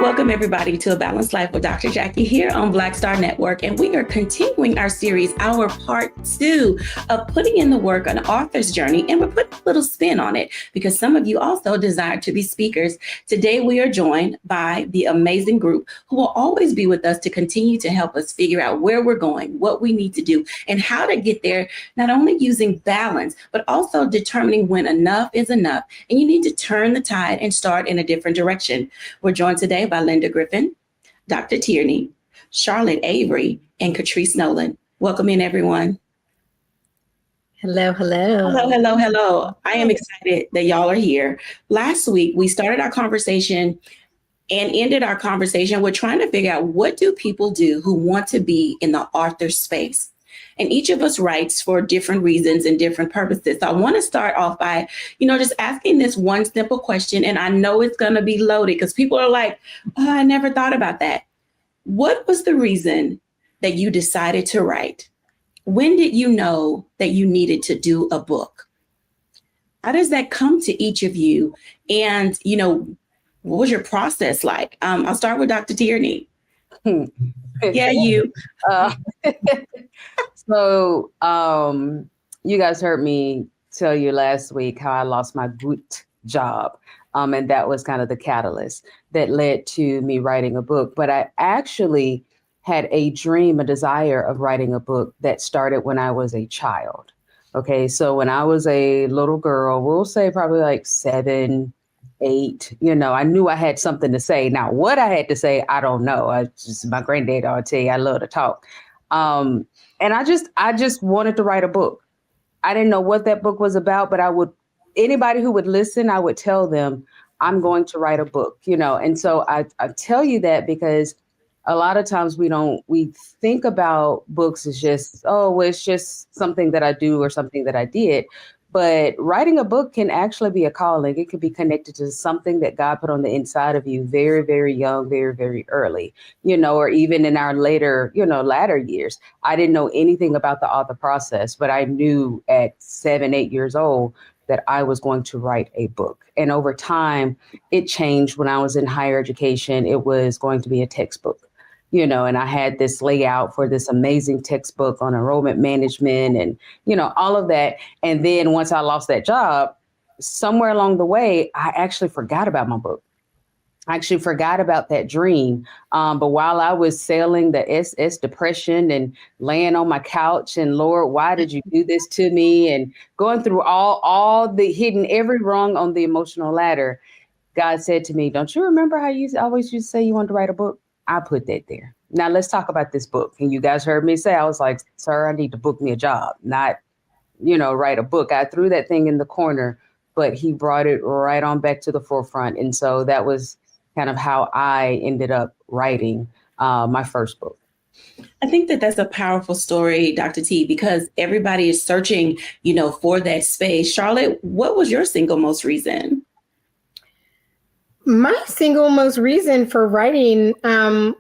Welcome everybody to A Balanced Life with Dr. Jacquie here on Black Star Network. And we are continuing our series, our part 2 of putting in the work on author's journey. And we're putting a little spin on it because some of you also desire to be speakers. Today, we are joined by the amazing group who will always be with us to continue to help us figure out where we're going, what we need to do, and how to get there, not only using balance, but also determining when enough is enough. And you need to turn the tide and start in a different direction. We're joined today by Linda Griffin, Dr. Tierney, Charlotte Avery, and Catrice Nolan. Welcome in, everyone. Hello, hello. Hello, hello, hello. I am excited that y'all are here. Last week, we started our conversation and ended our conversation with trying to figure out what do people do who want to be in the author space. And each of us writes for different reasons and different purposes. So I want to start off by, just asking this one simple question. And I know it's going to be loaded because people are like, oh, I never thought about that. What was the reason that you decided to write? When did you know that you needed to do a book? How does that come to each of you? And, what was your process like? I'll start with Dr. Tierney. Yeah, you. So you guys heard me tell you last week how I lost my boot job. And that was kind of the catalyst that led to me writing a book. But I actually had a dream, a desire of writing a book that started when I was a child. Okay, so when I was a little girl, we'll say probably like 7, 8, I knew I had something to say. Now, what I had to say, I don't know. My granddad, I'll tell you, I love to talk. And I just wanted to write a book. I didn't know what that book was about, but anybody who would listen, I would tell them, I'm going to write a book, And so I tell you that because a lot of times we think about books as just, it's just something that I do or something that I did. But writing a book can actually be a calling. It could be connected to something that God put on the inside of you very, very young, very, very early, or even in our later years. I didn't know anything about the author process, but I knew at 7, 8 years old that I was going to write a book. And over time, it changed. When I was in higher education, it was going to be a textbook. And I had this layout for this amazing textbook on enrollment management and, all of that. And then once I lost that job, somewhere along the way, I actually forgot about my book. I actually forgot about that dream. But while I was sailing the SS depression and laying on my couch and Lord, why did you do this to me? And going through all the hitting every rung on the emotional ladder, God said to me, don't you remember how you always used to say you wanted to write a book? I put that there. Now let's talk about this book. And you guys heard me say, I was like, sir, I need to book me a job, not, write a book. I threw that thing in the corner, but he brought it right on back to the forefront. And so that was kind of how I ended up writing my first book. I think that that's a powerful story, Dr. T, because everybody is searching, for that space. Charlotte, what was your single most reason? My single most reason for writing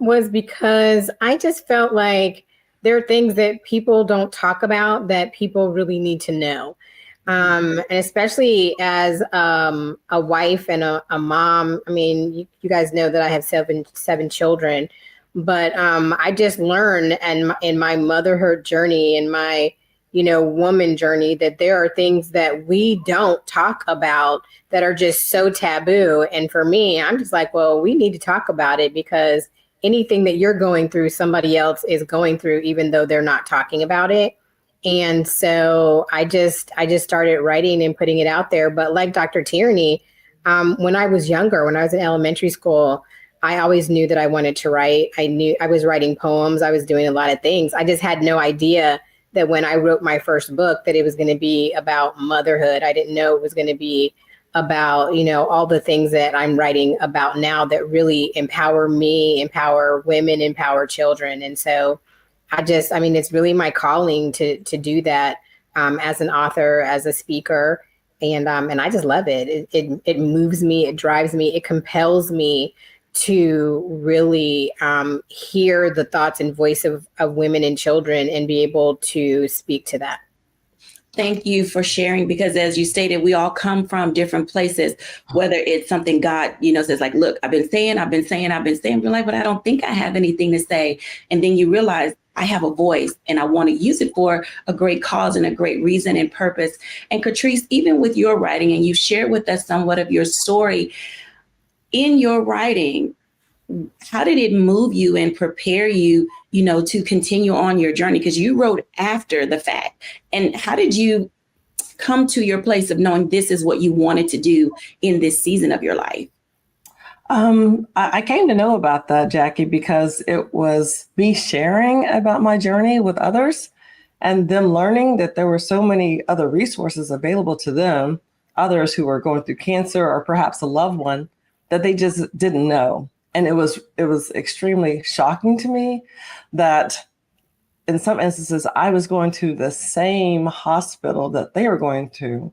was because I just felt like there are things that people don't talk about that people really need to know. And especially as a wife and a mom. I mean, you guys know that I have seven children, but I just learned in my motherhood journey and my woman journey that there are things that we don't talk about that are just so taboo. And for me, I'm just like, well, we need to talk about it because anything that you're going through, somebody else is going through, even though they're not talking about it. And so I just started writing and putting it out there. But like Dr. Tierney, when I was younger, when I was in elementary school, I always knew that I wanted to write. I knew I was writing poems. I was doing a lot of things. I just had no idea that when I wrote my first book, that it was going to be about motherhood. I didn't know it was going to be about, all the things that I'm writing about now that really empower me, empower women, empower children. And so it's really my calling to do that as an author, as a speaker. And I just love it. It moves me, it drives me, it compels me to really hear the thoughts and voice of women and children and be able to speak to that. Thank you for sharing, because as you stated, we all come from different places, whether it's something God, says like, look, I've been saying, you're like, but I don't think I have anything to say. And then you realize I have a voice and I want to use it for a great cause and a great reason and purpose. And Catrice, even with your writing, and you shared with us somewhat of your story in your writing, how did it move you and prepare you, to continue on your journey? Because you wrote after the fact. And how did you come to your place of knowing this is what you wanted to do in this season of your life? I came to know about that, Jackie, because it was me sharing about my journey with others and them learning that there were so many other resources available to them, others who were going through cancer or perhaps a loved one that they just didn't know. And it was extremely shocking to me that in some instances I was going to the same hospital that they were going to,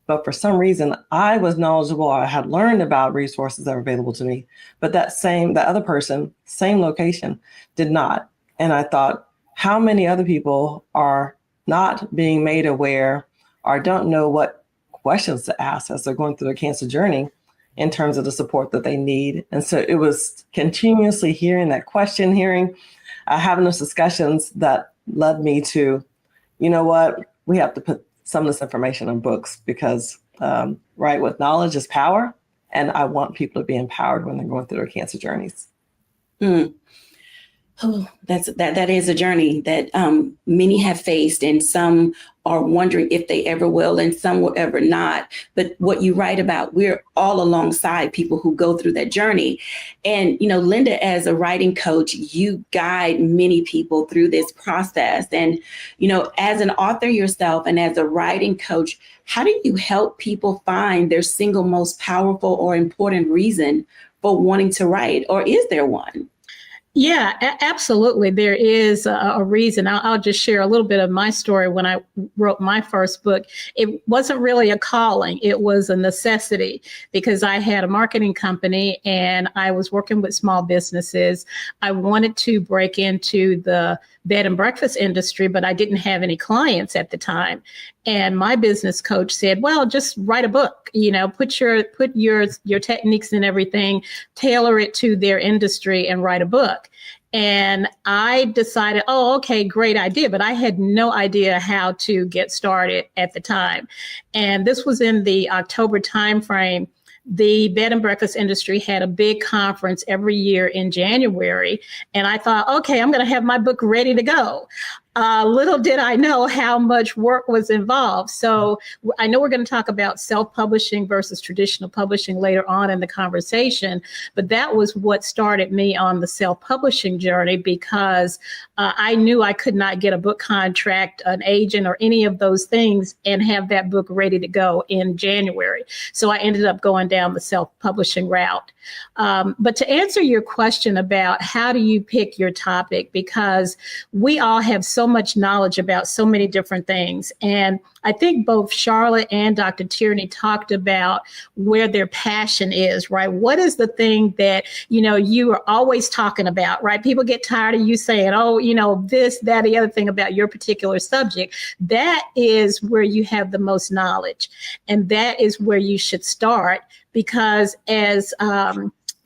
but for some reason I was knowledgeable. I had learned about resources that were available to me, but that other person, same location, did not. And I thought, how many other people are not being made aware or don't know what questions to ask as they're going through their cancer journey in terms of the support that they need? And so it was continuously hearing that question, having those discussions that led me to, you know what, we have to put some of this information in books because, with knowledge is power. And I want people to be empowered when they're going through their cancer journeys. Mm. Oh, that is a journey that many have faced, and some are wondering if they ever will, and some will ever not. But what you write about, we're all alongside people who go through that journey. And, Linda, as a writing coach, you guide many people through this process. And, as an author yourself and as a writing coach, how do you help people find their single most powerful or important reason for wanting to write? Or is there one? Yeah, absolutely. There is a reason. I'll just share a little bit of my story. When I wrote my first book, it wasn't really a calling. It was a necessity because I had a marketing company and I was working with small businesses. I wanted to break into the bed and breakfast industry, but I didn't have any clients at the time. And my business coach said, well, just write a book, put your techniques and everything, tailor it to their industry and write a book. And I decided, oh, okay, great idea. But I had no idea how to get started at the time. And this was in the October timeframe. The bed and breakfast industry had a big conference every year in January. And I thought, okay, I'm going to have my book ready to go. Little did I know how much work was involved. So I know we're going to talk about self-publishing versus traditional publishing later on in the conversation, but that was what started me on the self-publishing journey because I knew I could not get a book contract, an agent, or any of those things and have that book ready to go in January. So I ended up going down the self-publishing route. But to answer your question about how do you pick your topic, because we all have so much knowledge about so many different things. And I think both Charlotte and Dr. Tierney talked about where their passion is, right? What is the thing that, you are always talking about, right? People get tired of you saying, oh, this, that, the other thing about your particular subject. That is where you have the most knowledge. And that is where you should start because as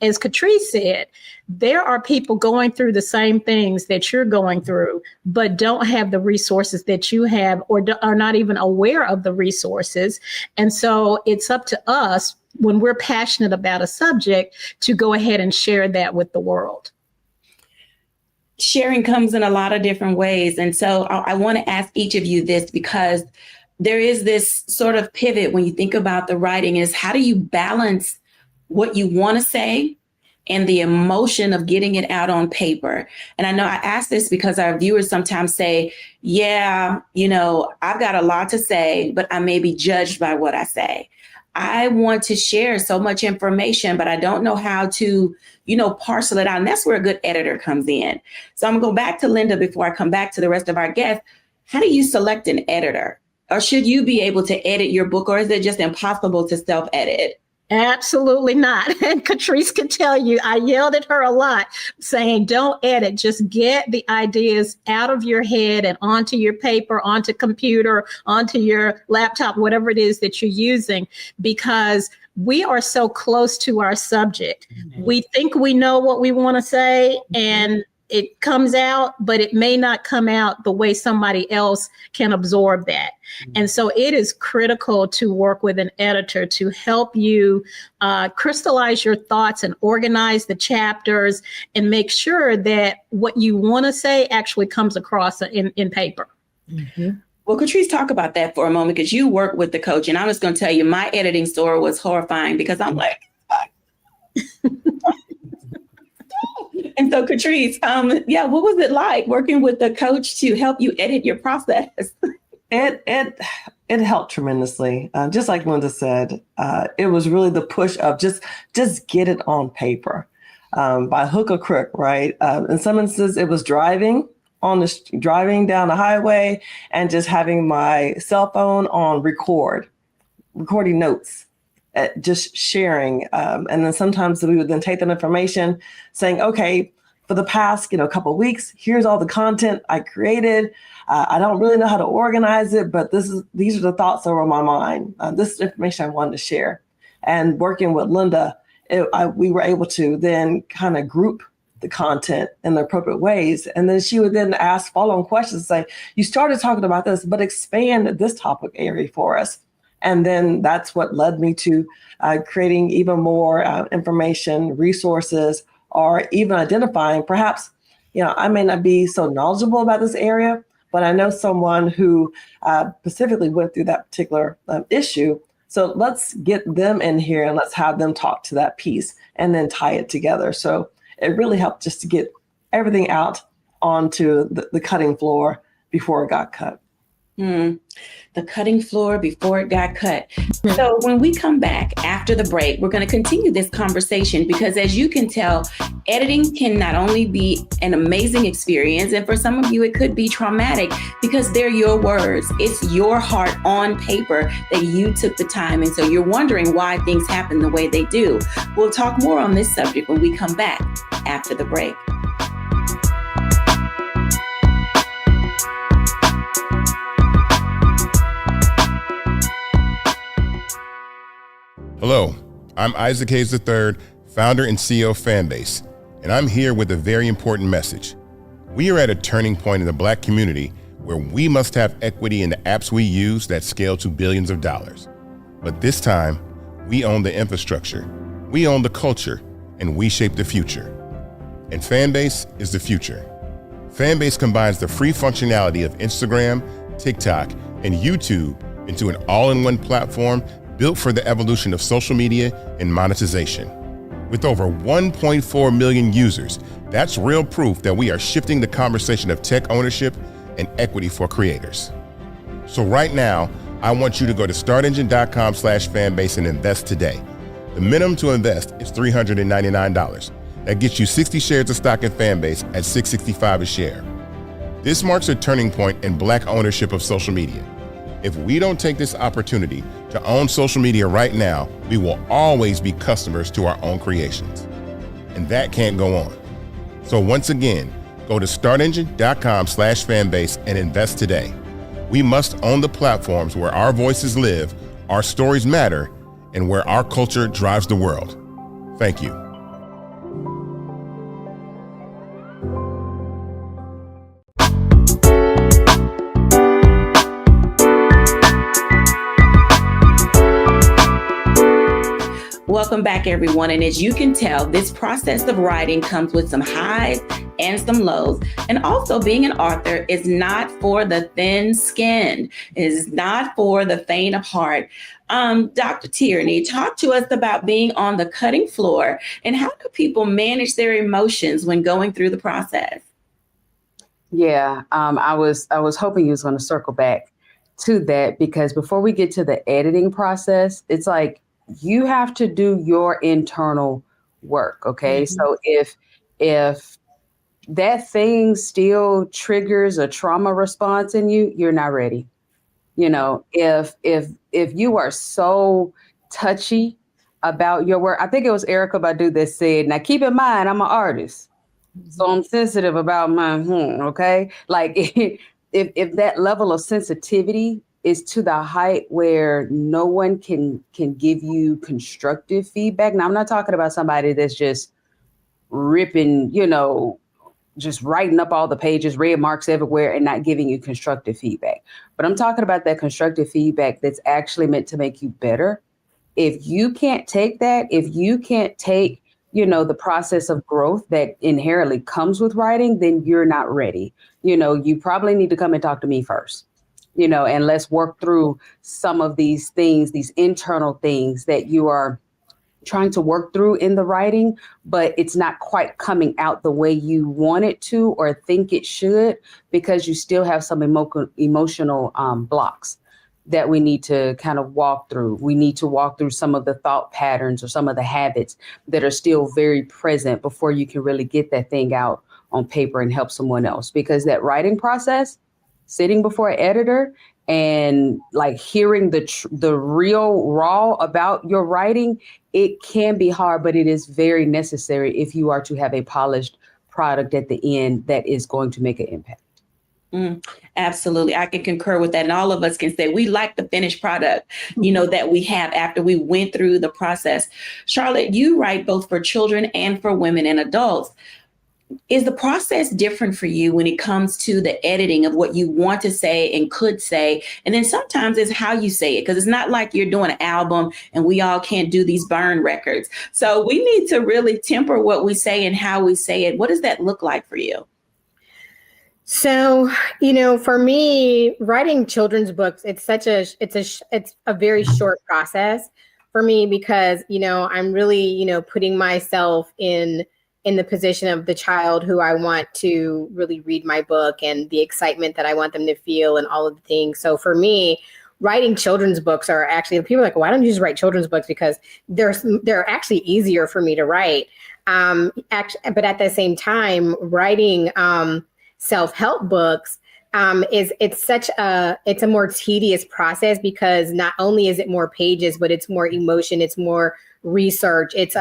Catrice said, there are people going through the same things that you're going through, but don't have the resources that you have or are not even aware of the resources. And so it's up to us when we're passionate about a subject to go ahead and share that with the world. Sharing comes in a lot of different ways. And so I want to ask each of you this because there is this sort of pivot when you think about the writing is how do you balance what you want to say and the emotion of getting it out on paper. And I know I ask this because our viewers sometimes say, yeah, I've got a lot to say, but I may be judged by what I say. I want to share so much information, but I don't know how to, parcel it out. And that's where a good editor comes in. So I'm gonna go back to Linda before I come back to the rest of our guests. How do you select an editor? Or should you be able to edit your book, or is it just impossible to self-edit? Absolutely not. And Catrice can tell you, I yelled at her a lot saying, don't edit, just get the ideas out of your head and onto your paper, onto computer, onto your laptop, whatever it is that you're using, because we are so close to our subject. We think we know what we want to say, and it comes out, but it may not come out the way somebody else can absorb that. And so it is critical to work with an editor to help you crystallize your thoughts and organize the chapters and make sure that what you want to say actually comes across in paper. Mm-hmm. Well, Catrice, talk about that for a moment, because you work with the coach, and I was going to tell you my editing story was horrifying because I'm like, and so Catrice, what was it like working with the coach to help you edit your process? It helped tremendously. Just like Linda said, it was really the push of just get it on paper, by hook or crook, right? In some instances, it was driving down the highway and just having my cell phone on recording notes, just sharing. And then sometimes we would then take that information saying, okay, for the past, couple of weeks, here's all the content I created. I don't really know how to organize it, but these are the thoughts that were on my mind. This is information I wanted to share. And working with Linda, we were able to then kind of group the content in the appropriate ways. And then she would then ask follow-on questions, say, you started talking about this, but expand this topic area for us. And then that's what led me to creating even more information, resources, or even identifying perhaps, I may not be so knowledgeable about this area, but I know someone who specifically went through that particular issue. So let's get them in here and let's have them talk to that piece and then tie it together. So it really helped just to get everything out onto the cutting floor before it got cut. The cutting floor before it got cut. So when we come back after the break, we're going to continue this conversation because, as you can tell, editing can not only be an amazing experience, and for some of you, it could be traumatic because they're your words. It's your heart on paper that you took the time. And so you're wondering why things happen the way they do. We'll talk more on this subject when we come back after the break. Hello, I'm Isaac Hayes III, founder and CEO of Fanbase, and I'm here with a very important message. We are at a turning point in the Black community where we must have equity in the apps we use that scale to billions of dollars. But this time, we own the infrastructure, we own the culture, and we shape the future. And Fanbase is the future. Fanbase combines the free functionality of Instagram, TikTok, and YouTube into an all-in-one platform built for the evolution of social media and monetization. With over 1.4 million users, that's real proof that we are shifting the conversation of tech ownership and equity for creators. So right now, I want you to go to startengine.com/fanbase and invest today. The minimum to invest is $399. That gets you 60 shares of stock in Fanbase at $665 a share. This marks a turning point in Black ownership of social media. If we don't take this opportunity to own social media right now, we will always be customers to our own creations. And that can't go on. So once again, go to startengine.com/fanbase and invest today. We must own the platforms where our voices live, our stories matter, and where our culture drives the world. Thank you. Welcome back, everyone. And as you can tell, this process of writing comes with some highs and some lows. And also, being an author is not for the thin-skinned. It is not for the faint of heart. Dr. Tierney, talk to us about being on the cutting floor and how do people manage their emotions when going through the process? Yeah, I was hoping you was going to circle back to that, because before we get to the editing process, it's like you have to do your internal work. Okay. Mm-hmm. So if that thing still triggers a trauma response in you, you're not ready. You know, if you are so touchy about your work. I think it was Erica Badu that said, now keep in mind, I'm an artist. So I'm sensitive about my, okay? Like if that level of sensitivity is to the height where no one can give you constructive feedback. Now, I'm not talking about somebody that's just ripping, just writing up all the pages, red marks everywhere, and not giving you constructive feedback. But I'm talking about that constructive feedback that's actually meant to make you better. If you can't take that, if you can't take, the process of growth that inherently comes with writing, then you're not ready. You probably need to come and talk to me first, and let's work through some of these things, these internal things that you are trying to work through in the writing, but it's not quite coming out the way you want it to or think it should, because you still have some emotional blocks that we need to kind of walk through. We need to walk through some of the thought patterns or some of the habits that are still very present before you can really get that thing out on paper and help someone else. Because that writing process, sitting before an editor and like hearing the real raw about your writing, it can be hard, but it is very necessary if you are to have a polished product at the end that is going to make an impact. Absolutely. I can concur with that. And all of us can say we like the finished product, that we have after we went through the process. Charlotte, you write both for children and for women and adults. Is the process different for you when it comes to the editing of what you want to say and could say? And then sometimes it's how you say it, because it's not like you're doing an album and we all can't do these burn records. So we need to really temper what we say and how we say it. What does that look like for you? So, for me, writing children's books, it's a very short process for me because, I'm really, putting myself in the position of the child who I want to really read my book and the excitement that I want them to feel and all of the things. So for me, writing children's books are actually, people are like, why don't you just write children's books? Because they're actually easier for me to write. But at the same time, writing self-help books it's a more tedious process because not only is it more pages, but it's more emotion, it's more research, it's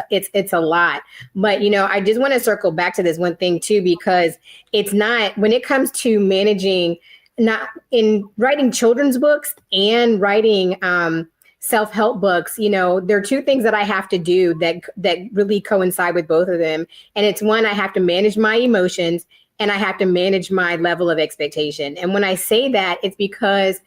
a lot. But I just want to circle back to this one thing too, because it's not, when it comes to managing, not in writing children's books and writing self-help books, there are two things that I have to do that really coincide with both of them. And it's one, I have to manage my emotions and I have to manage my level of expectation. And when I say that, it's because,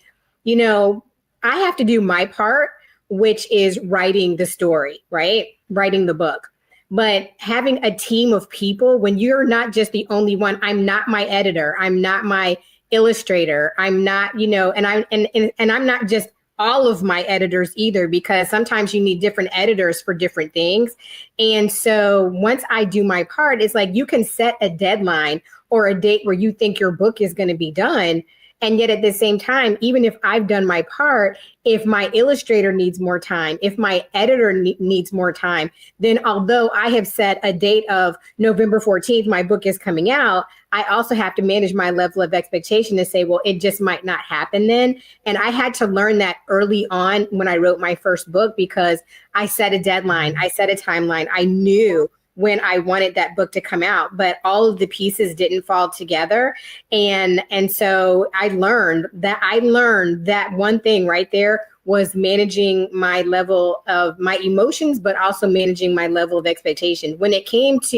I have to do my part, which is writing the story, right? Writing the book. But having a team of people, when you're not just the only one, I'm not my editor, I'm not my illustrator, I'm not, and I'm not just all of my editors either, because sometimes you need different editors for different things. And so once I do my part, it's like you can set a deadline or a date where you think your book is going to be done. And yet at the same time, even if I've done my part, if my illustrator needs more time, if my editor needs more time, then although I have set a date of November 14th, my book is coming out, I also have to manage my level of expectation to say, well, it just might not happen then. And I had to learn that early on when I wrote my first book, because I set a deadline, I set a timeline, I knew when I wanted that book to come out, but all of the pieces didn't fall together. And so I learned that one thing right there was managing my level of my emotions, but also managing my level of expectation. When it comes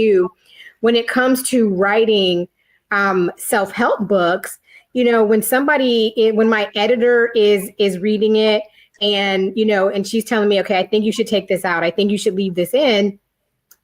to writing self-help books, when my editor is reading it and, and she's telling me, okay, I think you should take this out, I think you should leave this in,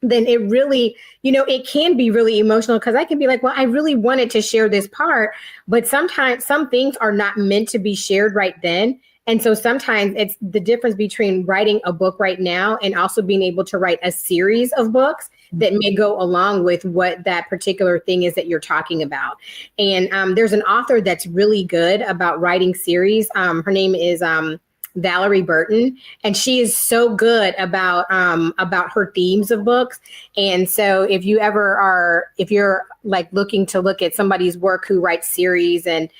then it really, it can be really emotional, because I can be like, well, I really wanted to share this part, but sometimes some things are not meant to be shared right then. And so sometimes it's the difference between writing a book right now and also being able to write a series of books that may go along with what that particular thing is that you're talking about. And there's an author that's really good about writing series. Her name is Valerie Burton, and she is so good about her themes of books. And so if you're like looking to look at somebody's work who writes series and,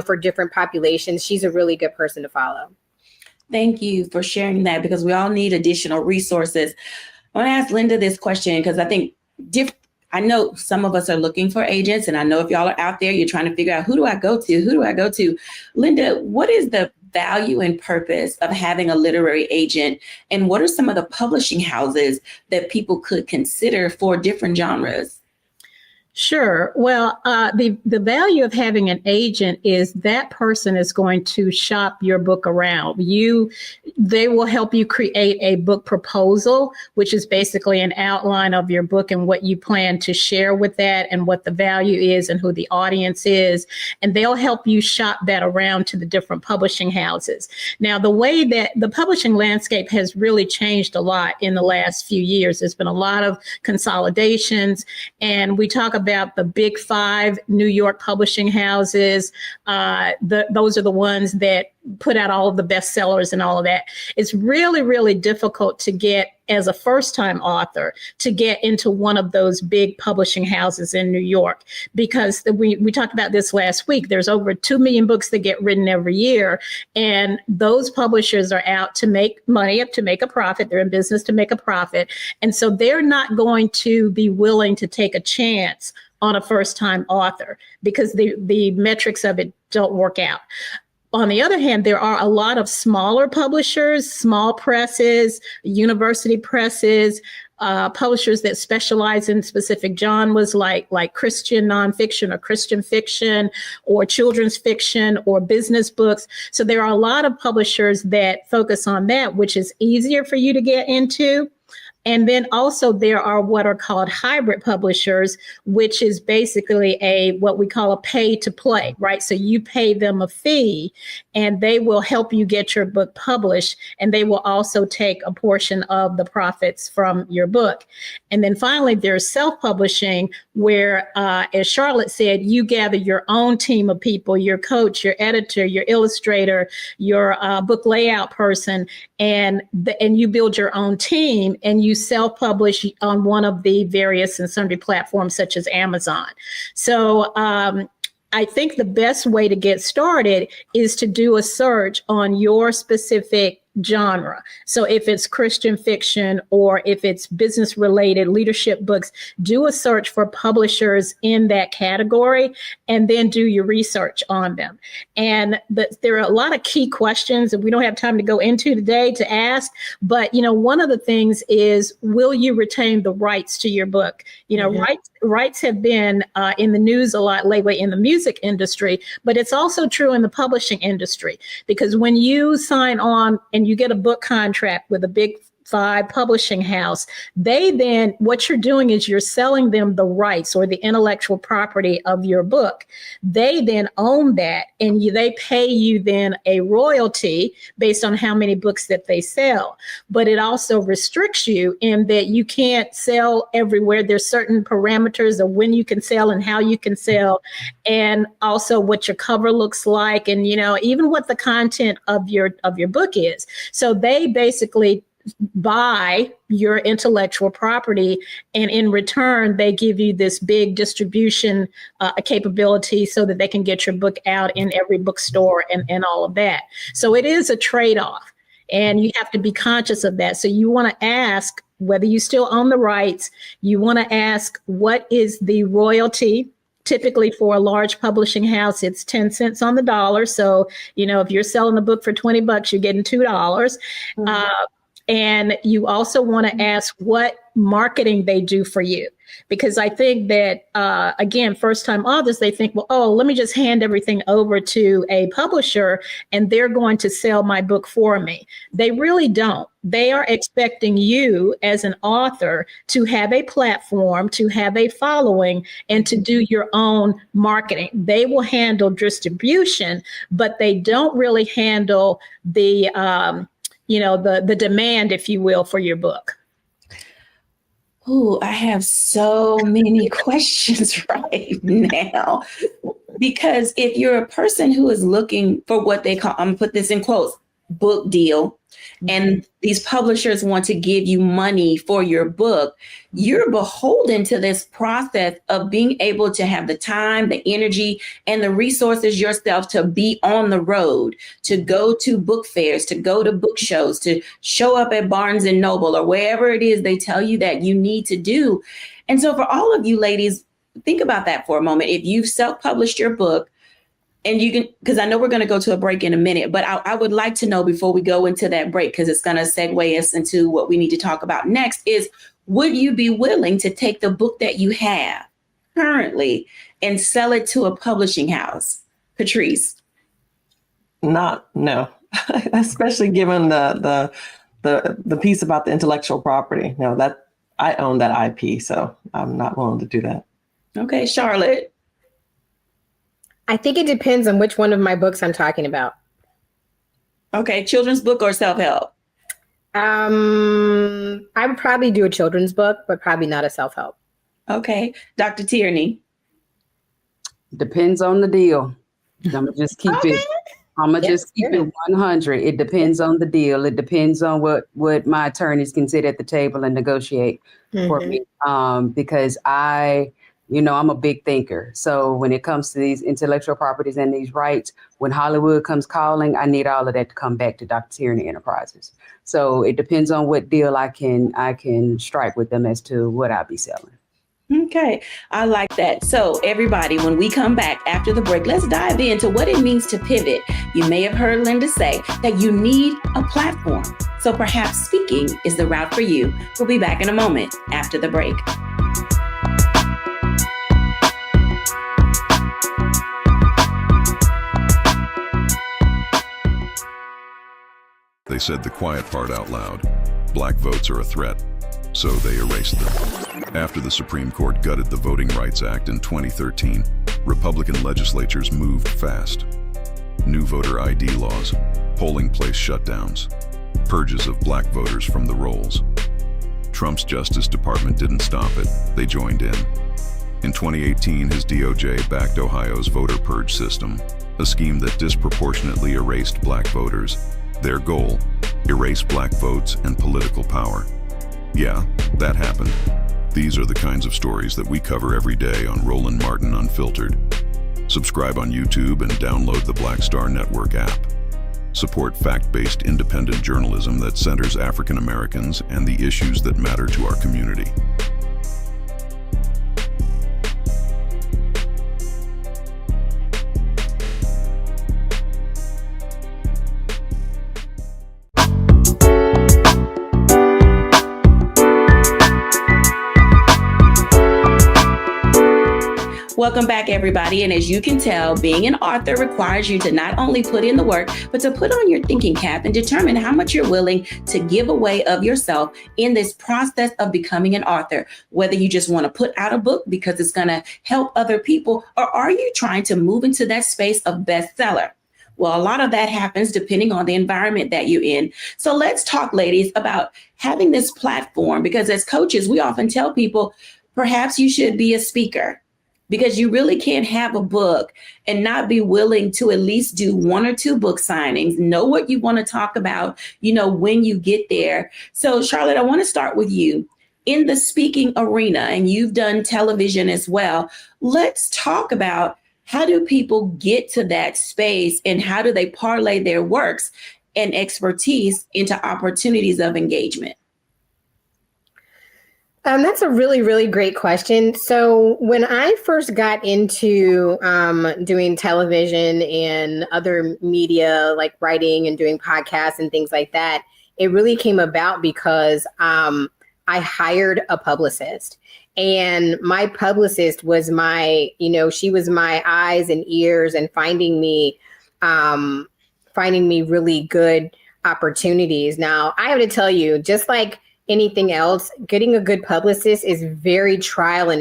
for different populations, she's a really good person to follow. Thank you for sharing that, because we all need additional resources. I want to ask Linda this question because I think I know some of us are looking for agents, and I know if y'all are out there, you're trying to figure out, who do I go to? Who do I go to? Linda, what is the value and purpose of having a literary agent, and what are some of the publishing houses that people could consider for different genres? Sure. Well, the value of having an agent is that person is going to shop your book around. They will help you create a book proposal, which is basically an outline of your book and what you plan to share with that and what the value is and who the audience is. And they'll help you shop that around to the different publishing houses. Now, the way that the publishing landscape has really changed a lot in the last few years, there's been a lot of consolidations, and we talk about the big 5 New York publishing houses. Those are the ones that put out all of the bestsellers and all of that. It's really, really difficult to get, as a first-time author, to get into one of those big publishing houses in New York, because we talked about this last week. There's over 2 million books that get written every year, and those publishers are out to make money, to make a profit. They're in business to make a profit, and so they're not going to be willing to take a chance on a first-time author because the metrics of it don't work out. On the other hand, there are a lot of smaller publishers, small presses, university presses, publishers that specialize in specific genres like Christian nonfiction or Christian fiction or children's fiction or business books. So there are a lot of publishers that focus on that, which is easier for you to get into. And then also there are what are called hybrid publishers, which is basically what we call a pay to play, right? So you pay them a fee and they will help you get your book published, and they will also take a portion of the profits from your book. And then finally, there's self-publishing where, as Charlotte said, you gather your own team of people, your coach, your editor, your illustrator, your book layout person, and you build your own team, and you self-publish on one of the various and sundry platforms such as Amazon. So I think the best way to get started is to do a search on your specific genre. So if it's Christian fiction or if it's business related leadership books, do a search for publishers in that category and then do your research on them. And there are a lot of key questions that we don't have time to go into today to ask. But, one of the things is, will you retain the rights to your book? Rights have been in the news a lot lately in the music industry, but it's also true in the publishing industry, because when you sign on and you get a book contract with a big 5 publishing house, what you're doing is you're selling them the rights or the intellectual property of your book. They then own that, and they pay you then a royalty based on how many books that they sell. But it also restricts you in that you can't sell everywhere. There's certain parameters of when you can sell and how you can sell, and also what your cover looks like, and even what the content of your book is. So they basically buy your intellectual property, and in return they give you this big distribution capability so that they can get your book out in every bookstore and all of that. So it is a trade-off, and you have to be conscious of that. So you want to ask whether you still own the rights. You want to ask, what is the royalty? Typically for a large publishing house, it's 10 cents on the dollar. So, if you're selling a book for $20, you're getting $2. Mm-hmm. And you also want to ask what marketing they do for you. Because I think that, again, first-time authors, they think, let me just hand everything over to a publisher and they're going to sell my book for me. They really don't. They are expecting you as an author to have a platform, to have a following, and to do your own marketing. They will handle distribution, but they don't really handle the demand, if you will, for your book. Oh, I have so many questions right now. Because if you're a person who is looking for what they call, I'm gonna put this in quotes, book deal, and these publishers want to give you money for your book, you're beholden to this process of being able to have the time, the energy, and the resources yourself to be on the road, to go to book fairs, to go to book shows, to show up at Barnes and Noble or wherever it is they tell you that you need to do. And so for all of you ladies, think about that for a moment. If you've self-published your book, and you can, because I know we're going to go to a break in a minute, but I would like to know before we go into that break, because it's going to segue us into what we need to talk about next, is would you be willing to take the book that you have currently and sell it to a publishing house? Patrice? No, especially given the piece about the intellectual property. No, that I own that IP, so I'm not willing to do that. Okay, Charlotte? I think it depends on which one of my books I'm talking about. Okay, children's book or self-help? I would probably do a children's book, but probably not a self-help. Okay, Dr. Tierney? Depends on the deal. I'm gonna just keep Okay. it. I'm gonna just keep it 100. It depends on the deal. It depends on what my attorneys can sit at the table and negotiate for me. Because I'm a big thinker. So when it comes to these intellectual properties and these rights, when Hollywood comes calling, I need all of that to come back to Dr. Tierney Enterprises. So it depends on what deal I can strike with them as to what I'll be selling. Okay, I like that. So everybody, when we come back after the break, let's dive into what it means to pivot. You may have heard Linda say that you need a platform. So perhaps speaking is the route for you. We'll be back in a moment after the break. They said the quiet part out loud. Black votes are a threat, so they erased them. After the Supreme Court gutted the Voting Rights Act in 2013, Republican legislatures moved fast. New voter ID laws, polling place shutdowns, purges of black voters from the rolls. Trump's Justice Department didn't stop it, they joined in. In 2018, his DOJ backed Ohio's voter purge system, a scheme that disproportionately erased black voters. Their goal, erase black votes and political power. Yeah, that happened. These are the kinds of stories that we cover every day on Roland Martin Unfiltered. Subscribe on YouTube and download the Black Star Network app. Support fact-based independent journalism that centers African Americans and the issues that matter to our community. Welcome back, everybody. And as you can tell, being an author requires you to not only put in the work, but to put on your thinking cap and determine how much you're willing to give away of yourself in this process of becoming an author. Whether you just want to put out a book because it's going to help other people, or are you trying to move into that space of bestseller? Well, a lot of that happens depending on the environment that you're in. So let's talk, ladies, about having this platform, because as coaches, we often tell people, perhaps you should be a speaker, because you really can't have a book and not be willing to at least do 1 or 2 book signings, know what you want to talk about, when you get there. So Charlotte, I want to start with you. In the speaking arena, and you've done television as well, let's talk about how do people get to that space and how do they parlay their works and expertise into opportunities of engagement? That's a really, really great question. So when I first got into doing television and other media, like writing and doing podcasts and things like that, it really came about because I hired a publicist. And my publicist was she was my eyes and ears and finding me really good opportunities. Now, I have to tell you, just like anything else, getting a good publicist is very trial and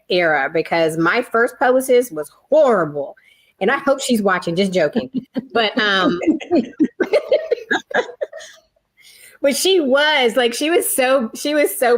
error, because my first publicist was horrible. And I hope she's watching, just joking. But but she was so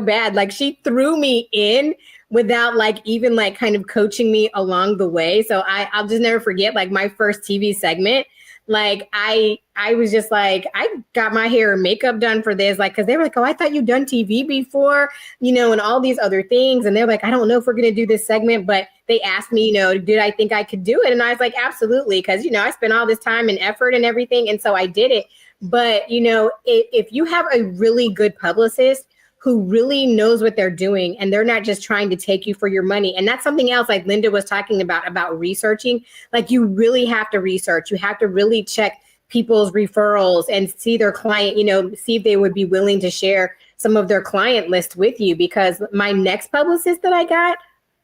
bad. Like, she threw me in without even kind of coaching me along the way. So I'll just never forget my first TV segment. Like I was just like, I got my hair and makeup done for this, like, because they were like, oh, I thought you'd done TV before, and all these other things. And they're like, I don't know if we're going to do this segment, but they asked me, did I think I could do it? And I was like, absolutely. Because, I spent all this time and effort and everything. And so I did it. But, if you have a really good publicist who really knows what they're doing and they're not just trying to take you for your money. And that's something else like Linda was talking about researching. Like you really have to research. You have to really check people's referrals and see their client, see if they would be willing to share some of their client list with you. Because my next publicist that I got,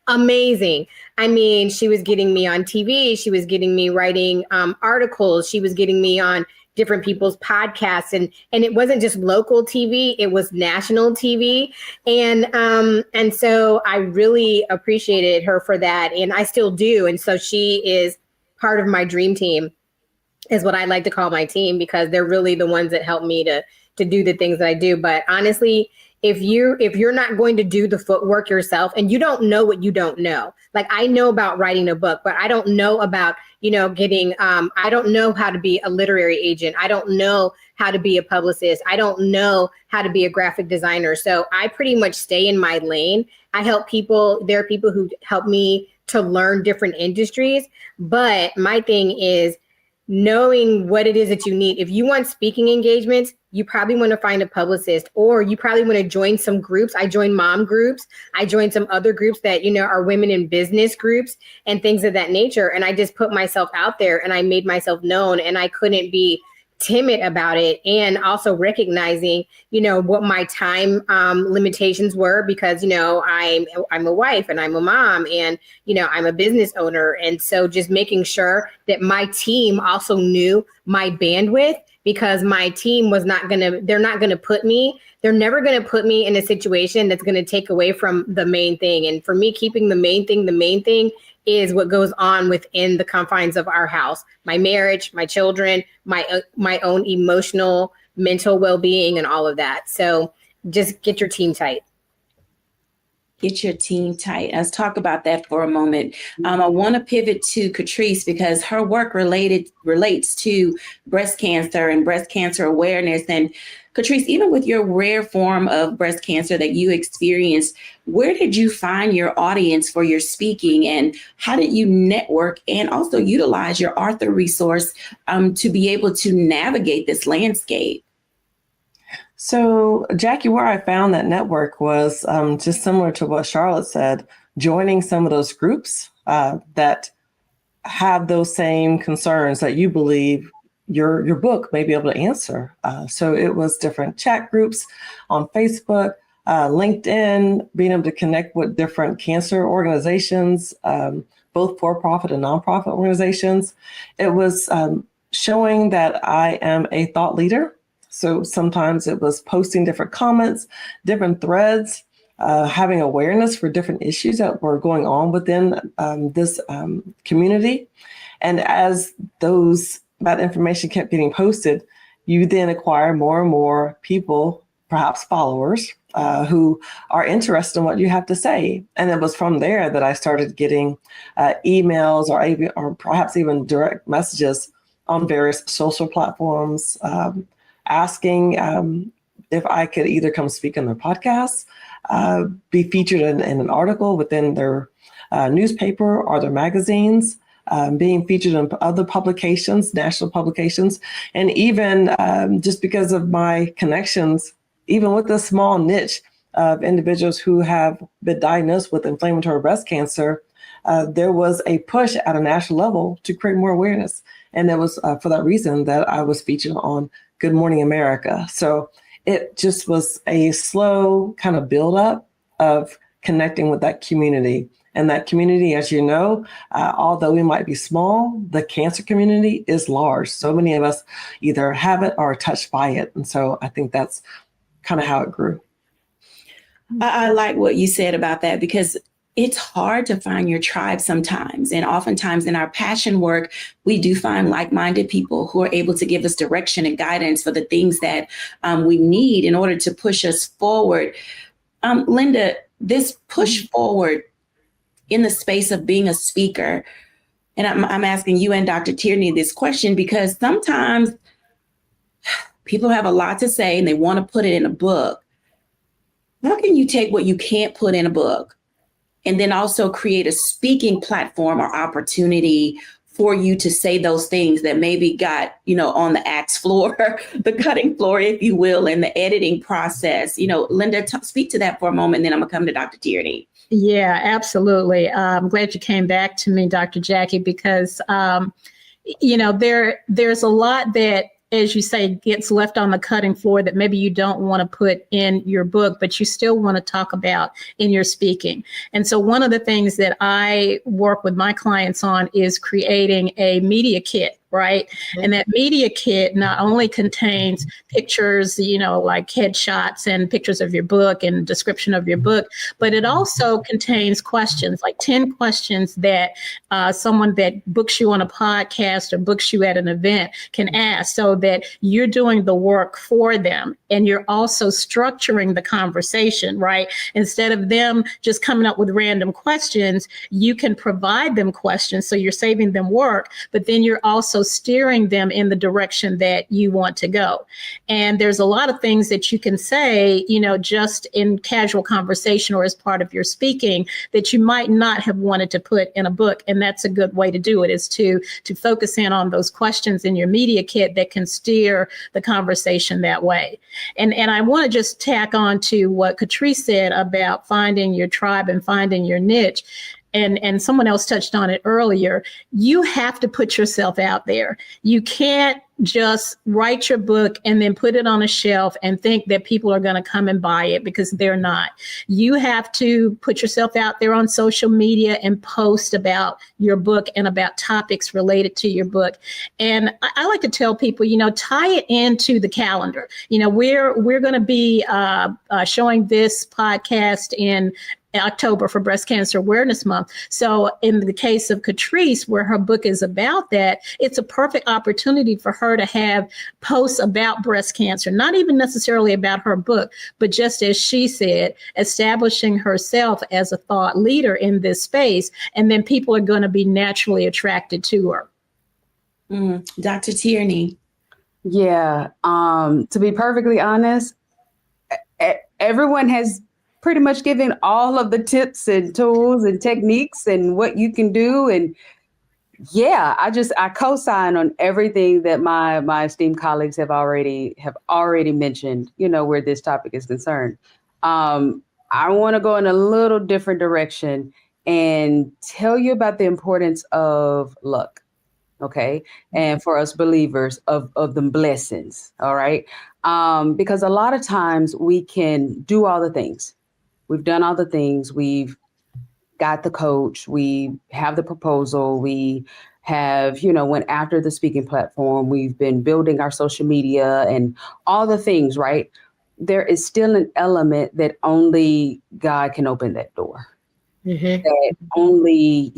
amazing. I mean, she was getting me on TV. She was getting me writing articles. She was getting me on different people's podcasts, and it wasn't just local TV, it was national TV. And so I really appreciated her for that. And I still do. And so she is part of my dream team, is what I like to call my team, because they're really the ones that help me to do the things that I do. But honestly, if you're not going to do the footwork yourself and you don't know what you don't know, like I know about writing a book, but I don't know about, getting, I don't know how to be a literary agent. I don't know how to be a publicist. I don't know how to be a graphic designer. So I pretty much stay in my lane. I help people. There are people who help me to learn different industries. But my thing is knowing what it is that you need. If you want speaking engagements, you probably want to find a publicist, or you probably want to join some groups. I joined mom groups. I joined some other groups that, are women in business groups and things of that nature. And I just put myself out there and I made myself known, and I couldn't be timid about it. And also recognizing, what my time limitations were, because, I'm a wife and I'm a mom and, I'm a business owner. And so just making sure that my team also knew my bandwidth, because my team was they're never going to put me in a situation that's going to take away from the main thing. And for me, keeping the main thing is what goes on within the confines of our house, my marriage, my children, my own emotional, mental well-being, and all of that. So just get your team tight. Get your team tight. Let's talk about that for a moment. I want to pivot to Catrice, because her work relates to breast cancer and breast cancer awareness. And Catrice, even with your rare form of breast cancer that you experienced, where did you find your audience for your speaking, and how did you network and also utilize your author resource to be able to navigate this landscape? So, Jacquie, where I found that network was just similar to what Charlotte said, joining some of those groups that have those same concerns that you believe your book may be able to answer. So it was different chat groups on Facebook, LinkedIn, being able to connect with different cancer organizations, both for-profit and nonprofit organizations. It was showing that I am a thought leader. So sometimes it was posting different comments, different threads, having awareness for different issues that were going on within this community. And as that information kept getting posted, you then acquire more and more people, perhaps followers, who are interested in what you have to say. And it was from there that I started getting emails or perhaps even direct messages on various social platforms, asking if I could either come speak on their podcasts, be featured in an article within their newspaper or their magazines, being featured in other publications, national publications, and even just because of my connections, even with this small niche of individuals who have been diagnosed with inflammatory breast cancer, there was a push at a national level to create more awareness. And it was for that reason that I was featured on Good Morning America. So it just was a slow kind of buildup of connecting with that community. And that community, as you know, although we might be small, the cancer community is large. So many of us either have it or are touched by it. And so I think that's kind of how it grew. I like what you said about that, because it's hard to find your tribe sometimes. And oftentimes in our passion work, we do find like-minded people who are able to give us direction and guidance for the things that we need in order to push us forward. Linda, this push forward in the space of being a speaker, And I'm asking you and Dr. Tierney this question because sometimes people have a lot to say and they want to put it in a book. How can you take what you can't put in a book and then also create a speaking platform or opportunity for you to say those things that maybe got, on the axe floor, the cutting floor, if you will, in the editing process? Linda, speak to that for a moment, and then I'm gonna come to Dr. Tierney. Yeah, absolutely. I'm glad you came back to me, Dr. Jacquie, because, there's a lot that, as you say, gets left on the cutting floor that maybe you don't want to put in your book, but you still want to talk about in your speaking. And so one of the things that I work with my clients on is creating a media kit. Right. Mm-hmm. And that media kit not only contains pictures, like headshots and pictures of your book and description of your book, but it also contains questions, like 10 questions that someone that books you on a podcast or books you at an event can ask, so that you're doing the work for them. And you're also structuring the conversation, right? Instead of them just coming up with random questions, you can provide them questions. So you're saving them work, but then you're also steering them in the direction that you want to go. And there's a lot of things that you can say, just in casual conversation or as part of your speaking that you might not have wanted to put in a book. And that's a good way to do it, is to focus in on those questions in your media kit that can steer the conversation that way. And I want to just tack on to what Catrice said about finding your tribe and finding your niche. And someone else touched on it earlier. You have to put yourself out there. You can't just write your book and then put it on a shelf and think that people are going to come and buy it, because they're not. You have to put yourself out there on social media and post about your book and about topics related to your book. And I like to tell people, tie it into the calendar. We're going to be showing this podcast in October for Breast Cancer Awareness Month. So in the case of Catrice, where her book is about that, it's a perfect opportunity for her to have posts about breast cancer, not even necessarily about her book, but just as she said, establishing herself as a thought leader in this space. And then people are going to be naturally attracted to her. Dr. Tierney. Yeah. To be perfectly honest, everyone has pretty much given all of the tips and tools and techniques and what you can do. And yeah, I co-sign on everything that my esteemed colleagues have already mentioned, where this topic is concerned. I want to go in a little different direction and tell you about the importance of luck. Okay. And for us believers of the blessings. All right. Because a lot of times we can do all the things. We've done all the things. We've got the coach. We have the proposal. We have, went after the speaking platform. We've been building our social media and all the things, right? There is still an element that only God can open that door. Mm-hmm. That only,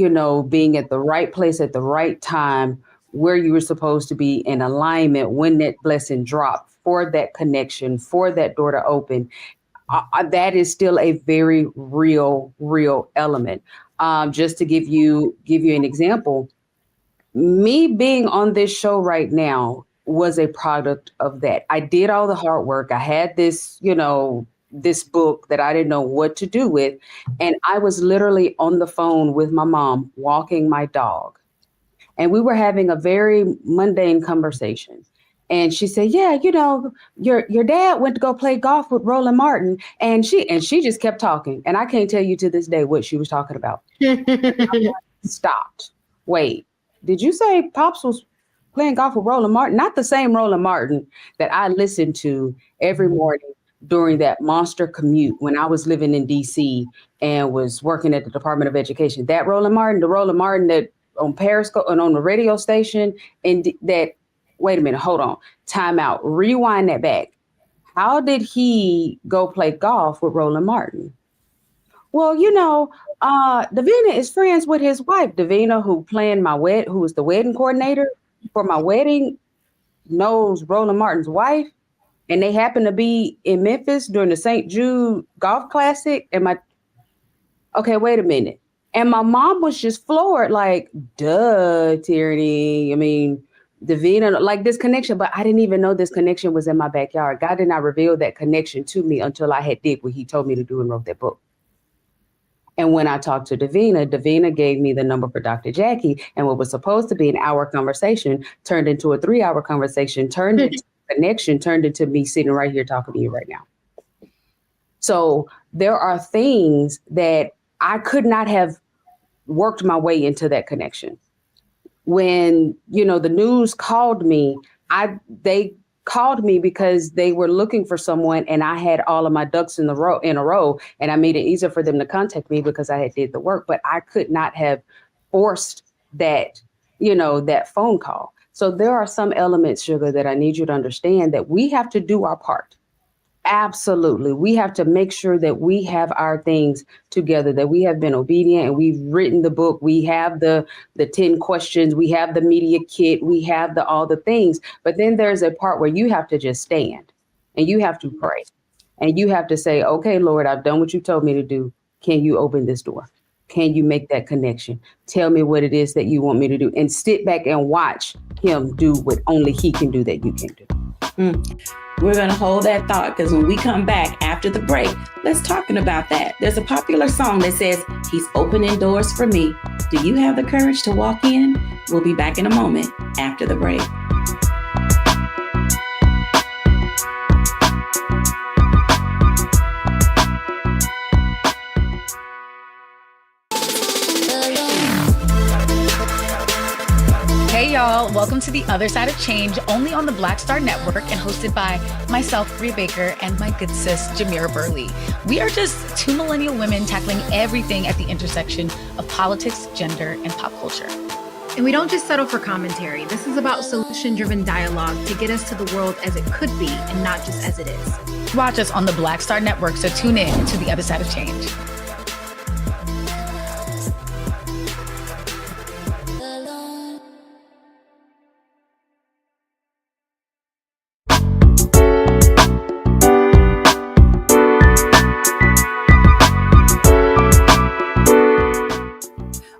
being at the right place at the right time, where you were supposed to be in alignment when that blessing dropped, for that connection, for that door to open. That is still a very real element. Just to give you an example, me being on this show right now was a product of that. I did all the hard work. I had this, this book that I didn't know what to do with. And I was literally on the phone with my mom, walking my dog. And we were having a very mundane conversation. And she said, yeah, your dad went to go play golf with Roland Martin. And she just kept talking. And I can't tell you to this day what she was talking about. Stopped. Wait, did you say Pops was playing golf with Roland Martin? Not the same Roland Martin that I listened to every morning during that monster commute when I was living in DC and was working at the Department of Education. That Roland Martin, the Roland Martin that on Periscope and on the radio station, and that, wait a minute, hold on, time out, rewind that back. How did he go play golf with Roland Martin? Well, Davina is friends with his wife. Davina, who was the wedding coordinator for my wedding, knows Roland Martin's wife. And they happen to be in Memphis during the St. Jude Golf Classic. Okay, wait a minute. And my mom was just floored, like, duh, Tierney. I mean, Davina, like this connection, but I didn't even know this connection was in my backyard. God did not reveal that connection to me until I had did what he told me to do and wrote that book. And when I talked to Davina gave me the number for Dr. Jacquie, and what was supposed to be an hour conversation turned into a 3-hour conversation, turned into connection, turned into me sitting right here talking to you right now. So there are things that I could not have worked my way into that connection. When, the news called me, they called me because they were looking for someone, and I had all of my ducks in a row, and I made it easier for them to contact me because I had did the work, but I could not have forced that, that phone call. So there are some elements, Sugar, that I need you to understand that we have to do our part. Absolutely. We have to make sure that we have our things together, that we have been obedient and we've written the book. We have the 10 questions. We have the media kit. We have all the things. But then there's a part where you have to just stand and you have to pray and you have to say, okay, Lord, I've done what you told me to do. Can you open this door? Can you make that connection? Tell me what it is that you want me to do, and sit back and watch him do what only he can do that you can do. We're going to hold that thought, because when we come back after the break, let's talking about that. There's a popular song that says, he's opening doors for me. Do you have the courage to walk in? We'll be back in a moment after the break. Hey y'all, welcome to The Other Side of Change, only on the Black Star Network and hosted by myself, Bria Baker, and my good sis, Jamira Burley. We are just two millennial women tackling everything at the intersection of politics, gender, and pop culture. And we don't just settle for commentary. This is about solution-driven dialogue to get us to the world as it could be and not just as it is. Watch us on the Black Star Network, so tune in to The Other Side of Change.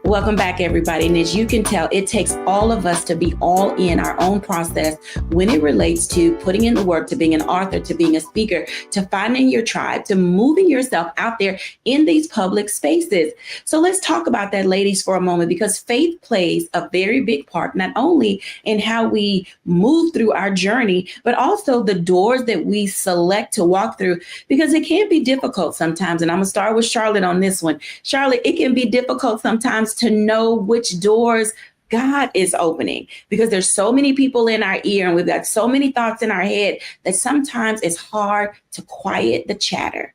Welcome back, everybody. And as you can tell, it takes all of us to be all in our own process when it relates to putting in the work, to being an author, to being a speaker, to finding your tribe, to moving yourself out there in these public spaces. So let's talk about that, ladies, for a moment, because faith plays a very big part, not only in how we move through our journey, but also the doors that we select to walk through, because it can be difficult sometimes. And I'm going to start with Charlotte on this one. Charlotte, it can be difficult sometimes to know which doors God is opening, because there's so many people in our ear and we've got so many thoughts in our head that sometimes it's hard to quiet the chatter.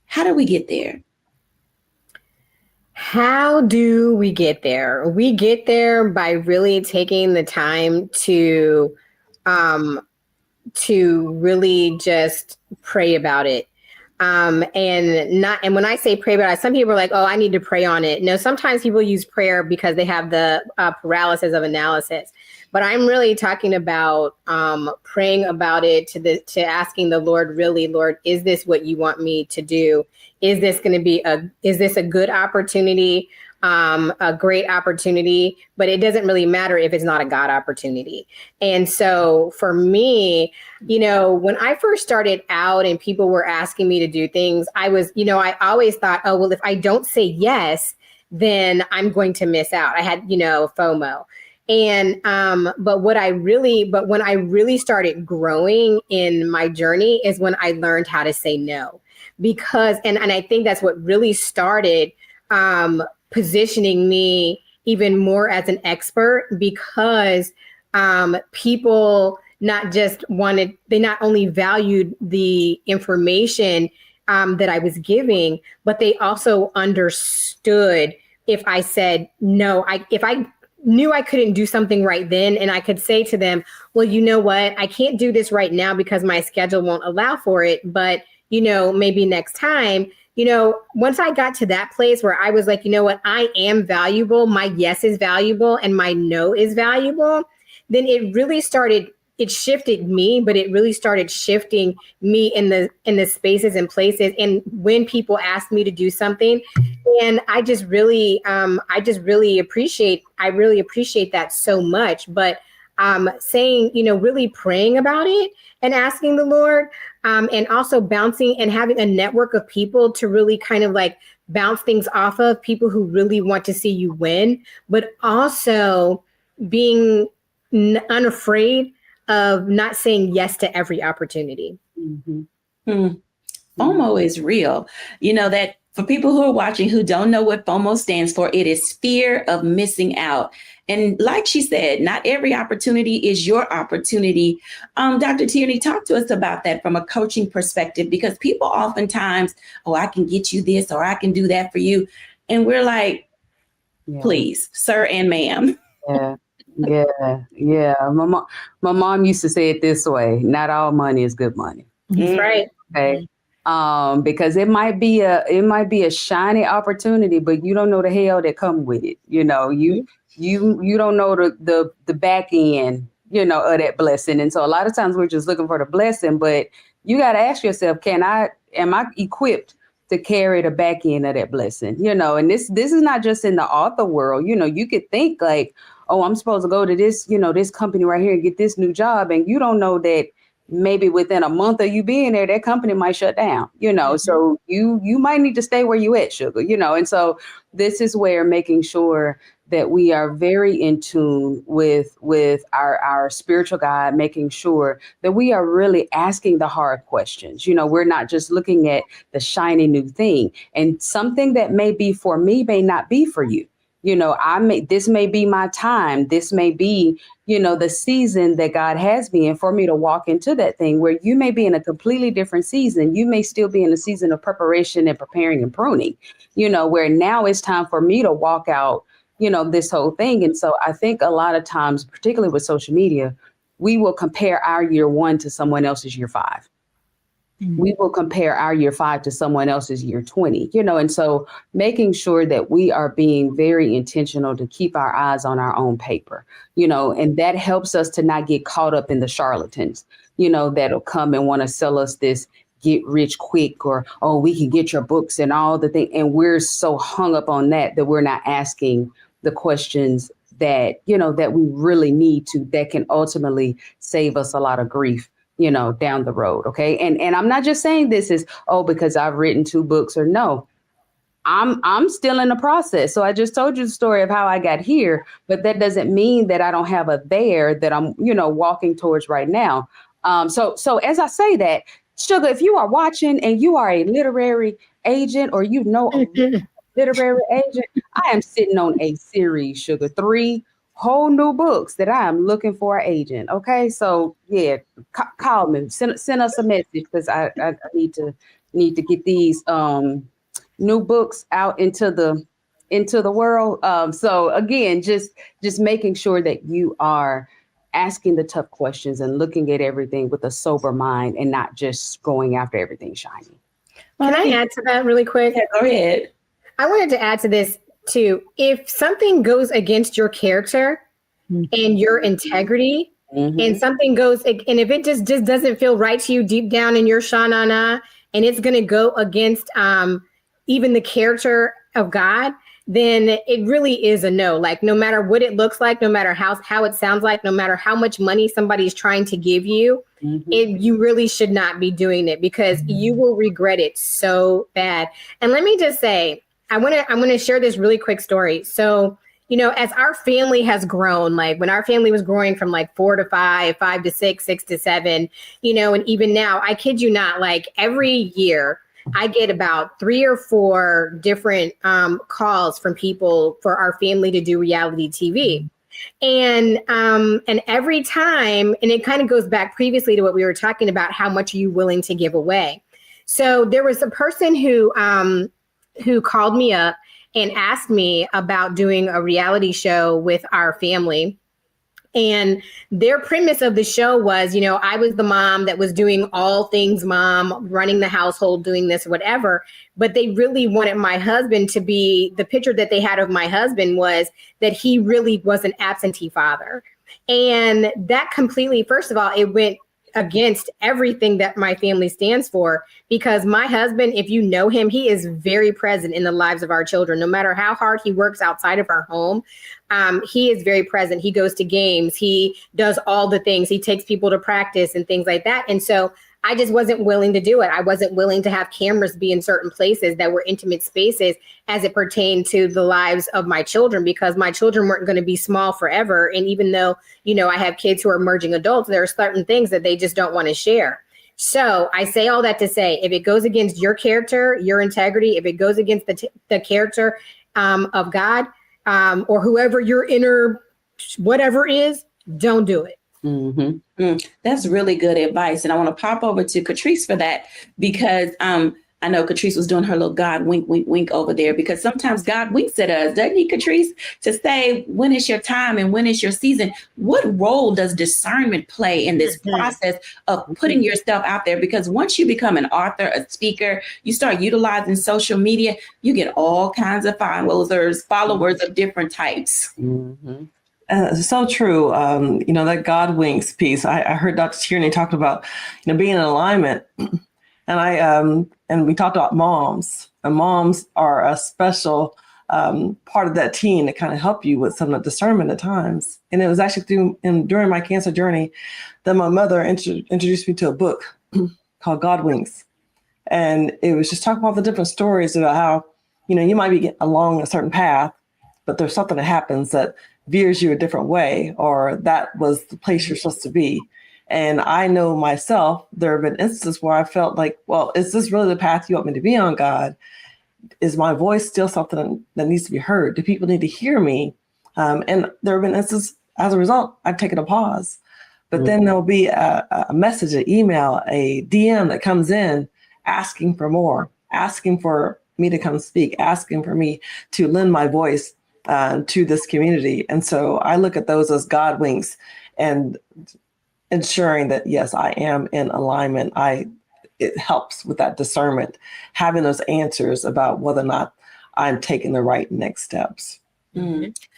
How do we get there? How do we get there? We get there by really taking the time to really just pray about it. And when I say pray about it, some people are like, oh, I need to pray on it. No, sometimes people use prayer because they have the paralysis of analysis. But I'm really talking about praying about it, to asking the Lord, really, Lord, is this what you want me to do? Is this going to be is this a good opportunity? A great opportunity, but it doesn't really matter if it's not a God opportunity. And so for me, when I first started out and people were asking me to do things, I always thought, oh, well, if I don't say yes, then I'm going to miss out. I had, FOMO. And, but when I really started growing in my journey is when I learned how to say no, because, and I think that's what really started, positioning me even more as an expert, because people they not only valued the information that I was giving, but they also understood if I said no, if I knew I couldn't do something right then, and I could say to them, well, you know what, I can't do this right now because my schedule won't allow for it, but maybe next time. Once I got to that place where I was like, you know what, I am valuable, my yes is valuable, and my no is valuable, then it shifted me, but it really started shifting me in the spaces and places. And when people asked me to do something, And I really appreciate that so much. But saying, really praying about it and asking the Lord, and also bouncing and having a network of people to really kind of like bounce things off of, people who really want to see you win, but also being unafraid of not saying yes to every opportunity. FOMO is real. That for people who are watching who don't know what FOMO stands for, it is fear of missing out. And like she said, not every opportunity is your opportunity. Dr. Tierney, talk to us about that from a coaching perspective, because people oftentimes, I can get you this or I can do that for you. And we're like, please, sir and ma'am. Yeah. My mom used to say it this way: not all money is good money. That's right. Okay. Because it might be a shiny opportunity, but you don't know the hell that come with it. You don't know the back end, of that blessing. And so a lot of times we're just looking for the blessing, but you got to ask yourself, am I equipped to carry the back end of that blessing? And this is not just in the author world. You could think like, oh, I'm supposed to go to this, this company right here and get this new job. And you don't know that maybe within a month of you being there, that company might shut down, so you might need to stay where you at, sugar, and so this is where making sure that we are very in tune with our spiritual guide, making sure that we are really asking the hard questions. We're not just looking at the shiny new thing, and something that may be for me may not be for you. This may be my time. This may be, the season that God has me in for me to walk into that thing, where you may be in a completely different season. You may still be in a season of preparation and preparing and pruning, where now it's time for me to walk out, this whole thing. And so I think a lot of times, particularly with social media, we will compare our year 1 to someone else's year 5. We will compare our year 5 to someone else's year 20, and so making sure that we are being very intentional to keep our eyes on our own paper, and that helps us to not get caught up in the charlatans, that'll come and want to sell us this get rich quick, or, oh, we can get your books and all the things. And we're so hung up on that we're not asking the questions that, that we really need to, that can ultimately save us a lot of grief, down the road. Okay. And I'm not just saying this is, because I've written 2 books, or no, I'm still in the process. So I just told you the story of how I got here, but that doesn't mean that I don't have a there that I'm, walking towards right now. So as I say that, sugar, if you are watching and you are a literary agent, or a literary agent, I am sitting on a series, sugar, 3 whole new books that I am looking for an agent. Okay. So yeah, call me, send us a message, because I need to get these new books out into the world. So again, just making sure that you are asking the tough questions and looking at everything with a sober mind, and not just going after everything shiny. Can I add to that really quick? Yeah, go ahead. I wanted to add to this too. If something goes against your character and your integrity, and something goes, and if it just doesn't feel right to you deep down in your shanana, and it's going to go against even the character of God, then it really is a no. Like, no matter what it looks like, no matter how it sounds like, no matter how much money somebody's trying to give you, you really should not be doing it, because you will regret it so bad. And let me just say, I'm going to share this really quick story. So, as our family has grown, like when our family was growing from like 4 to 5, 5 to 6, 6 to 7, and even now, I kid you not, like every year I get about 3 or 4 different calls from people for our family to do reality TV. And every time, and it kind of goes back previously to what we were talking about, how much are you willing to give away? So there was a person who called me up and asked me about doing a reality show with our family. And their premise of the show was, I was the mom that was doing all things mom, running the household, doing this, whatever. But they really wanted my husband to be, the picture that they had of my husband was that he really was an absentee father. And that completely, first of all, it against everything that my family stands for, because my husband, if you know him, he is very present in the lives of our children. No matter how hard he works outside of our home, he is very present. He goes to games. He does all the things. He takes people to practice and things like that. And so I just wasn't willing to do it. I wasn't willing to have cameras be in certain places that were intimate spaces as it pertained to the lives of my children, because my children weren't going to be small forever. And even though, I have kids who are emerging adults, there are certain things that they just don't want to share. So I say all that to say, if it goes against your character, your integrity, if it goes against the character of God or whoever your inner whatever is, don't do it. Mm-hmm. That's really good advice. And I want to pop over to Catrice for that, because I know Catrice was doing her little God wink, wink, wink over there, because sometimes God winks at us, doesn't he, Catrice, to say, when is your time and when is your season? What role does discernment play in this process of putting yourself out there? Because once you become an author, a speaker, you start utilizing social media, you get all kinds of followers of different types. Mm-hmm. So true. That God winks piece. I heard Dr. Tierney talk about, being in alignment, and we talked about moms, and moms are a special part of that team to kind of help you with some of the discernment at times. And it was actually during my cancer journey that my mother introduced me to a book called God Winks. And it was just talking about the different stories about how, you might be along a certain path, but there's something that happens that veers you a different way, or that was the place you're supposed to be. And I know myself, there have been instances where I felt like, well, is this really the path you want me to be on, God? Is my voice still something that needs to be heard? Do people need to hear me? And there have been instances, as a result, I've taken a pause. But then there'll be a message, an email, a DM that comes in asking for more, asking for me to come speak, asking for me to lend my voice to this community. And so I look at those as God winks and ensuring that, yes, I am in alignment. It helps with that discernment, having those answers about whether or not I'm taking the right next steps.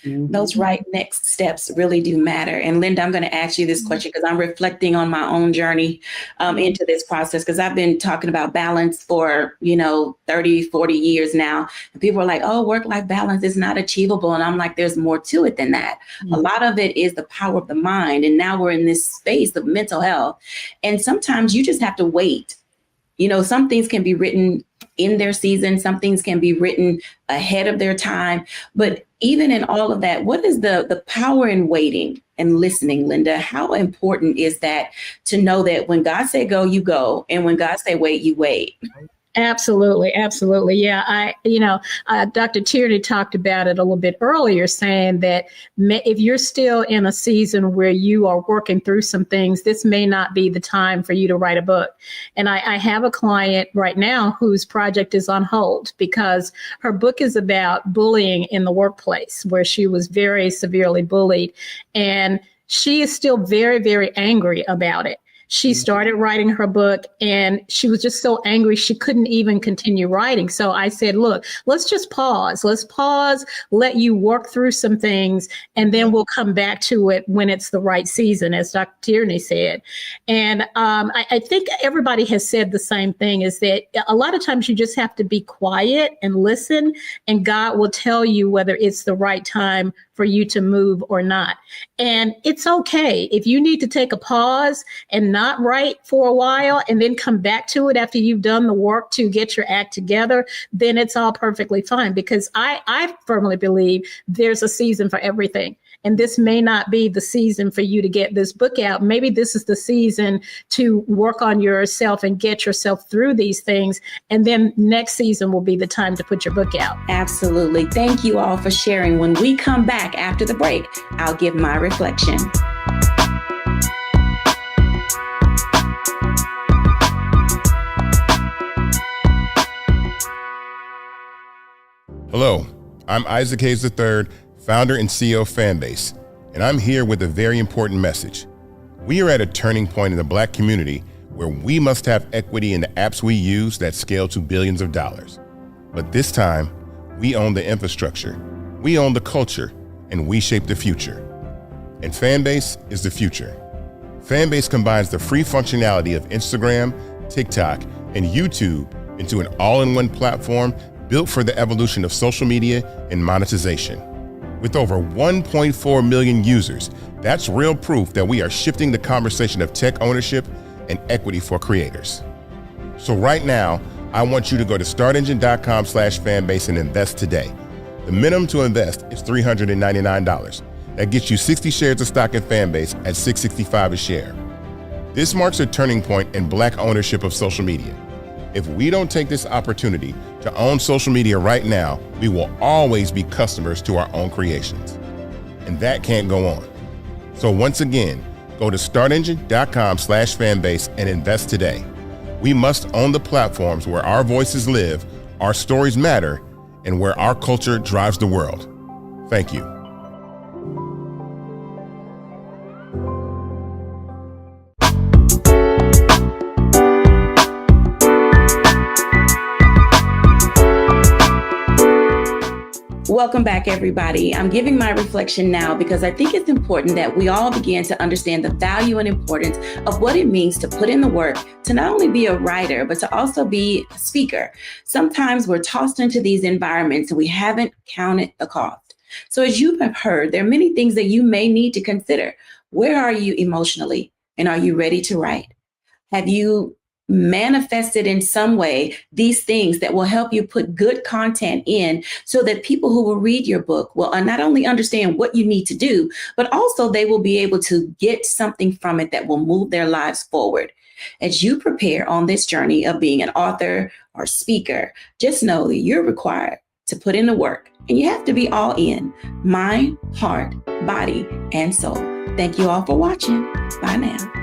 Those right next steps really do matter. And Linda, I'm going to ask you this question because I'm reflecting on my own journey into this process, because I've been talking about balance for, 30, 40 years now. And people are like, oh, work-life balance is not achievable. And I'm like, there's more to it than that. A lot of it is the power of the mind. And now we're in this space of mental health. And sometimes you just have to wait. Some things can be written in their season. Some things can be written ahead of their time. But even in all of that, what is the power in waiting and listening, Linda? How important is that to know that when God say go, you go, and when God say wait, you wait? Absolutely. Absolutely. Yeah. Dr. Tierney talked about it a little bit earlier, saying that if you're still in a season where you are working through some things, this may not be the time for you to write a book. And I have a client right now whose project is on hold because her book is about bullying in the workplace, where she was very severely bullied. And she is still very, very angry about it. She started writing her book and she was just so angry she couldn't even continue writing. So I said, look, let's just pause. Let's pause, let you work through some things, and then we'll come back to it when it's the right season, as Dr. Tierney said. And I think everybody has said the same thing, is that a lot of times you just have to be quiet and listen, and God will tell you whether it's the right time for you to move or not. And it's okay if you need to take a pause and not write for a while and then come back to it after you've done the work to get your act together, then it's all perfectly fine, because I firmly believe there's a season for everything. And this may not be the season for you to get this book out. Maybe this is the season to work on yourself and get yourself through these things. And then next season will be the time to put your book out. Absolutely. Thank you all for sharing. When we come back after the break, I'll give my reflection. Hello, I'm Isaac Hayes III, founder and CEO of Fanbase, and I'm here with a very important message. We are at a turning point in the Black community where we must have equity in the apps we use that scale to billions of dollars. But this time, we own the infrastructure, we own the culture, and we shape the future. And Fanbase is the future. Fanbase combines the free functionality of Instagram, TikTok, and YouTube into an all-in-one platform built for the evolution of social media and monetization. With over 1.4 million users, that's real proof that we are shifting the conversation of tech ownership and equity for creators. So right now, I want you to go to startengine.com/fanbase and invest today. The minimum to invest is $399. That gets you 60 shares of stock in Fanbase at $665 a share. This marks a turning point in Black ownership of social media. If we don't take this opportunity to own social media right now, we will always be customers to our own creations. And that can't go on. So once again, go to startengine.com/fanbase and invest today. We must own the platforms where our voices live, our stories matter, and where our culture drives the world. Thank you. Welcome back, everybody. I'm giving my reflection now because I think it's important that we all begin to understand the value and importance of what it means to put in the work to not only be a writer, but to also be a speaker. Sometimes we're tossed into these environments and we haven't counted the cost. So as you have heard, there are many things that you may need to consider. Where are you emotionally? And are you ready to write? Have you manifested in some way these things that will help you put good content in so that people who will read your book will not only understand what you need to do, but also they will be able to get something from it that will move their lives forward. As you prepare on this journey of being an author or speaker, just know that you're required to put in the work and you have to be all in, mind, heart, body, and soul. Thank you all for watching. Bye now.